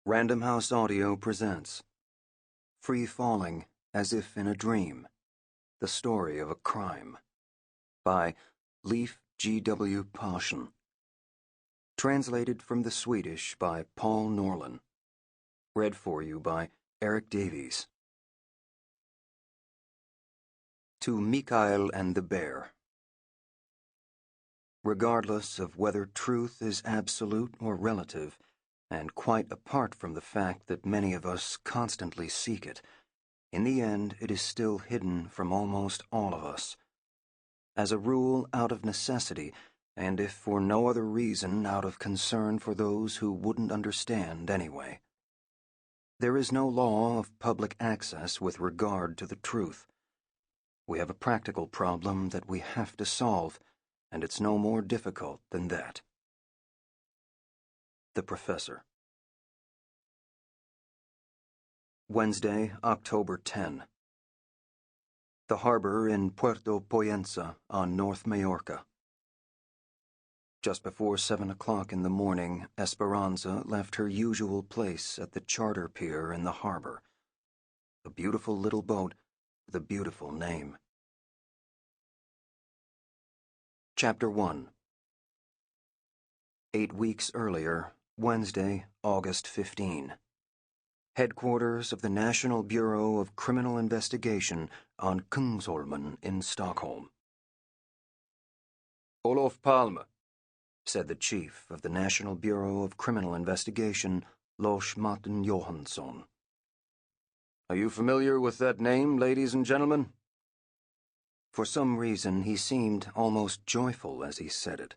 Random House Audio presents Free Falling as If in a Dream, The Story of a Crime by Leif G.W. Persson. Translated from the Swedish by Paul Norlin. Read for you by Erik Davies. To Mikael and the Bear. Regardless of whether truth is absolute or relative, and quite apart from the fact that many of us constantly seek it, in the end it is still hidden from almost all of us. As a rule, out of necessity, and if for no other reason, out of concern for those who wouldn't understand anyway. There is no law of public access with regard to the truth. We have a practical problem that we have to solve, and it's no more difficult than that. The Professor. Wednesday, October 10. The harbor in Puerto Poyensa on North Majorca. Just before 7 o'clock in the morning, Esperanza left her usual place at the charter pier in the harbor. A beautiful little boat with a beautiful name. Chapter 1. 8 weeks earlier, Wednesday, August 15. Headquarters of the National Bureau of Criminal Investigation on Kungsholmen in Stockholm. Olof Palme, said the chief of the National Bureau of Criminal Investigation, Lars Martin Johansson. Are you familiar with that name, ladies and gentlemen? For some reason, he seemed almost joyful as he said it.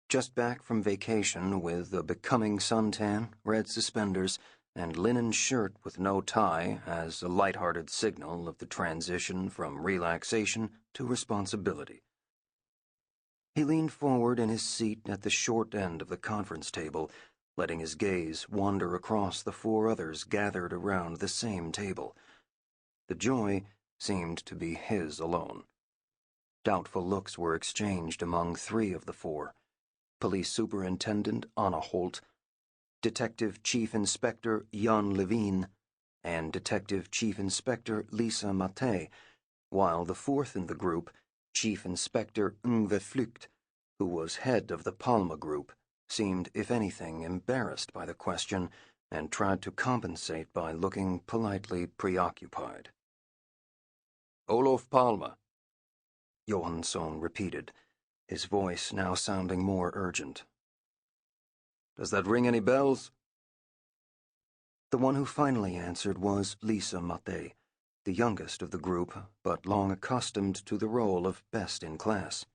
Just back from vacation with a becoming suntan, red suspenders, and linen shirt with no tie as a light-hearted signal of the transition from relaxation to responsibility. He leaned forward in his seat at the short end of the conference table, letting his gaze wander across the 4 others gathered around the same table. The joy seemed to be his alone. Doubtful looks were exchanged among 3 of the 4. Police Superintendent Anna Holt, Detective Chief Inspector Jan Levin, and Detective Chief Inspector Lisa Mattei, while the 4th in the group, Chief Inspector Yngve Flykt, who was head of the Palme group, seemed, if anything, embarrassed by the question and tried to compensate by looking politely preoccupied. Olof Palme, Johansson repeated, his voice now sounding more urgent. Does that ring any bells? The one who finally answered was Lisa Mattei, the youngest of the group, but long accustomed to the role of best in class.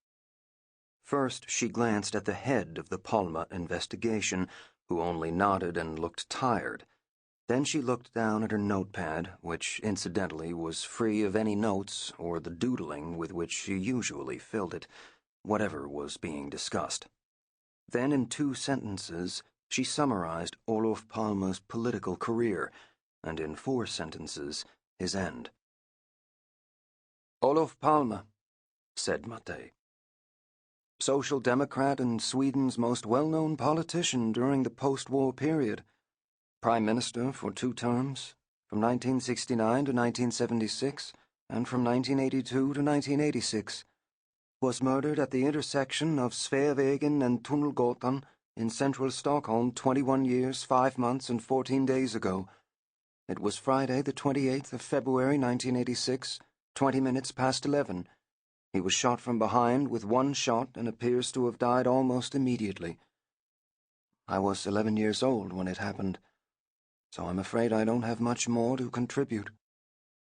First, she glanced at the head of the Palme investigation, who only nodded and looked tired. Then she looked down at her notepad, which incidentally was free of any notes or the doodling with which she usually filled it, whatever was being discussed. Then in 2 sentences, she summarized Olof Palme's political career, and in 4 sentences, his end. Olof Palme, said Mattei. Social Democrat and Sweden's most well-known politician during the post-war period. Prime Minister for 2 terms, from 1969 to 1976, and from 1982 to 1986. Was murdered at the intersection of Sveavägen and Tunnelgatan in central Stockholm 21 years, 5 months, and 14 days ago. It was Friday, the 28th of February, 1986, 20 minutes past 11. He was shot from behind with 1 shot and appears to have died almost immediately. I was 11 years old when it happened, so I'm afraid I don't have much more to contribute,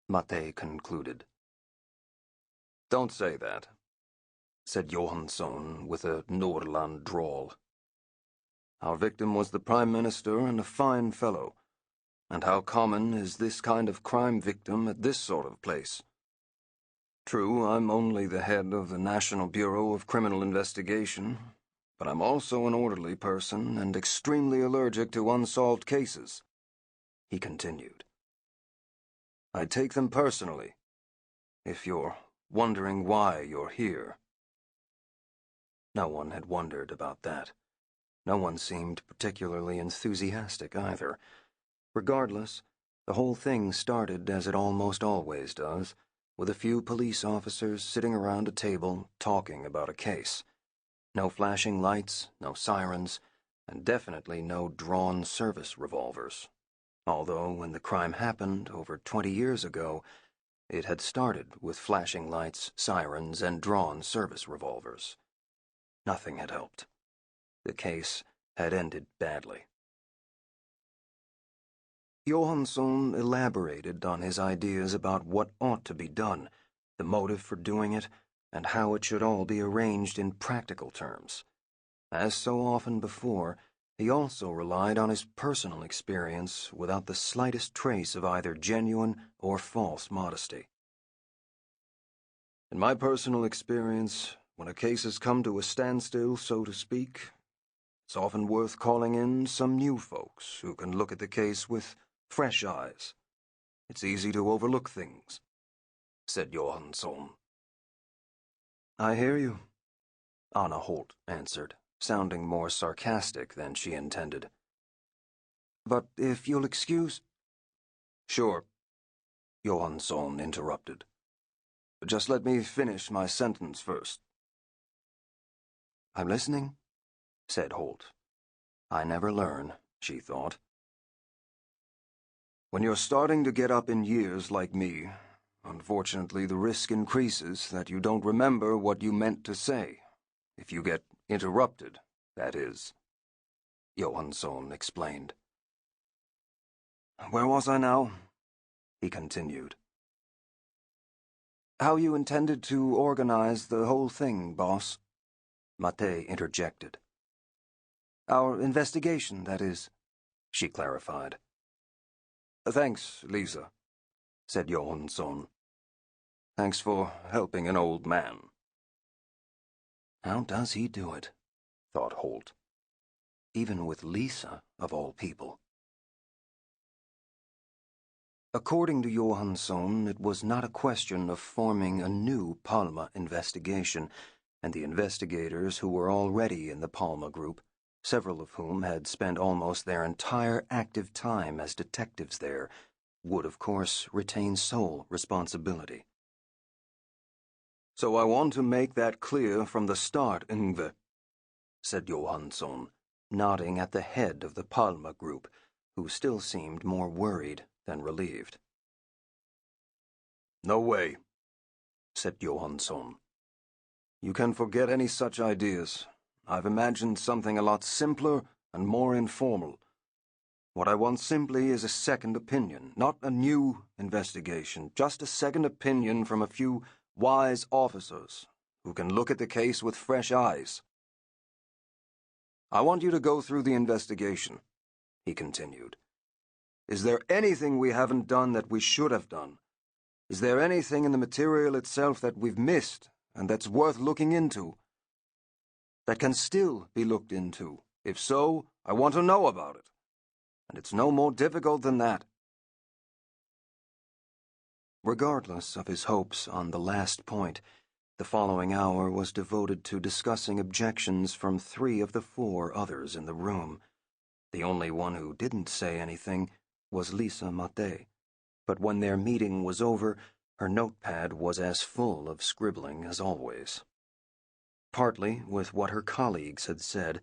Mattei concluded. Don't say that, said Johansson with a Norrland drawl. Our victim was the Prime Minister and a fine fellow. And how common is this kind of crime victim at this sort of place? True, I'm only the head of the National Bureau of Criminal Investigation, but I'm also an orderly person and extremely allergic to unsolved cases, he continued. I take them personally, if you're wondering why you're here. No one had wondered about that. No one seemed particularly enthusiastic either, Regardless, the whole thing started as it almost always does, with a few police officers sitting around a table talking about a case. No flashing lights, no sirens, and definitely no drawn service revolvers. Although, when the crime happened over 20 years ago, it had started with flashing lights, sirens, and drawn service revolvers. Nothing had helped. The case had ended badly. Johansson elaborated on his ideas about what ought to be done, the motive for doing it, and how it should all be arranged in practical terms. As so often before, he also relied on his personal experience without the slightest trace of either genuine or false modesty. In my personal experience, when a case has come to a standstill, so to speak, it's often worth calling in some new folks who can look at the case with fresh eyes. It's easy to overlook things, said Johansson. I hear you, Anna Holt answered, sounding more sarcastic than she intended. But if you'll excuse... Sure, Johansson interrupted. Just let me finish my sentence first. I'm listening, said Holt. I never learn, she thought. When you're starting to get up in years like me, unfortunately the risk increases that you don't remember what you meant to say. If you get interrupted, that is, Johansson explained. Where was I now? He continued. How you intended to organize the whole thing, boss? Mate interjected. Our investigation, that is, she clarified. Thanks, Lisa, said Johansson. Thanks for helping an old man. How does he do it? Thought Holt. Even with Lisa, of all people. According to Johansson, it was not a question of forming a new Palme investigation, and the investigators who were already in the Palme group, several of whom had spent almost their entire active time as detectives there, would of course retain sole responsibility. So I want to make that clear from the start, Yngve, said Johansson, nodding at the head of the Palme group, who still seemed more worried than relieved. No way, said Johansson. You can forget any such ideas. I've imagined something a lot simpler and more informal. What I want simply is a second opinion, not a new investigation, just a second opinion from a few wise officers who can look at the case with fresh eyes. I want you to go through the investigation, he continued. Is there anything we haven't done that we should have done? Is there anything in the material itself that we've missed and that's worth looking into? That can still be looked into. If so, I want to know about it. And it's no more difficult than that. Regardless of his hopes on the last point, the following hour was devoted to discussing objections from 3 of the 4 others in the room. The only one who didn't say anything was Lisa Mate, but when their meeting was over, her notepad was as full of scribbling as always. Partly with what her colleagues had said,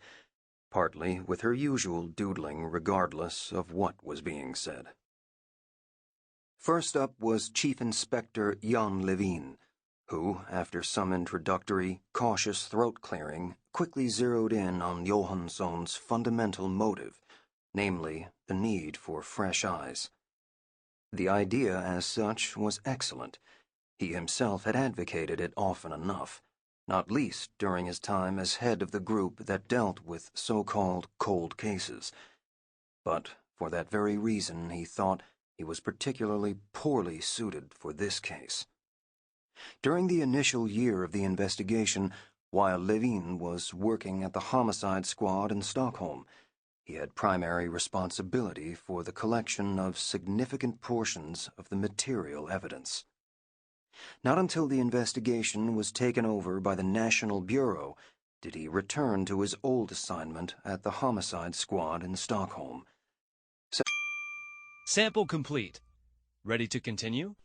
partly with her usual doodling regardless of what was being said. First up was Chief Inspector Jan Levin, who, after some introductory, cautious throat-clearing, quickly zeroed in on Johansson's fundamental motive, namely, the need for fresh eyes. The idea, as such, was excellent. He himself had advocated it often enough, not least during his time as head of the group that dealt with so-called cold cases. But for that very reason, he thought he was particularly poorly suited for this case. During the initial year of the investigation, while Levin was working at the homicide squad in Stockholm, he had primary responsibility for the collection of significant portions of the material evidence. Not until the investigation was taken over by the National Bureau did he return to his old assignment at the homicide squad in Stockholm. Sample complete. Ready to continue?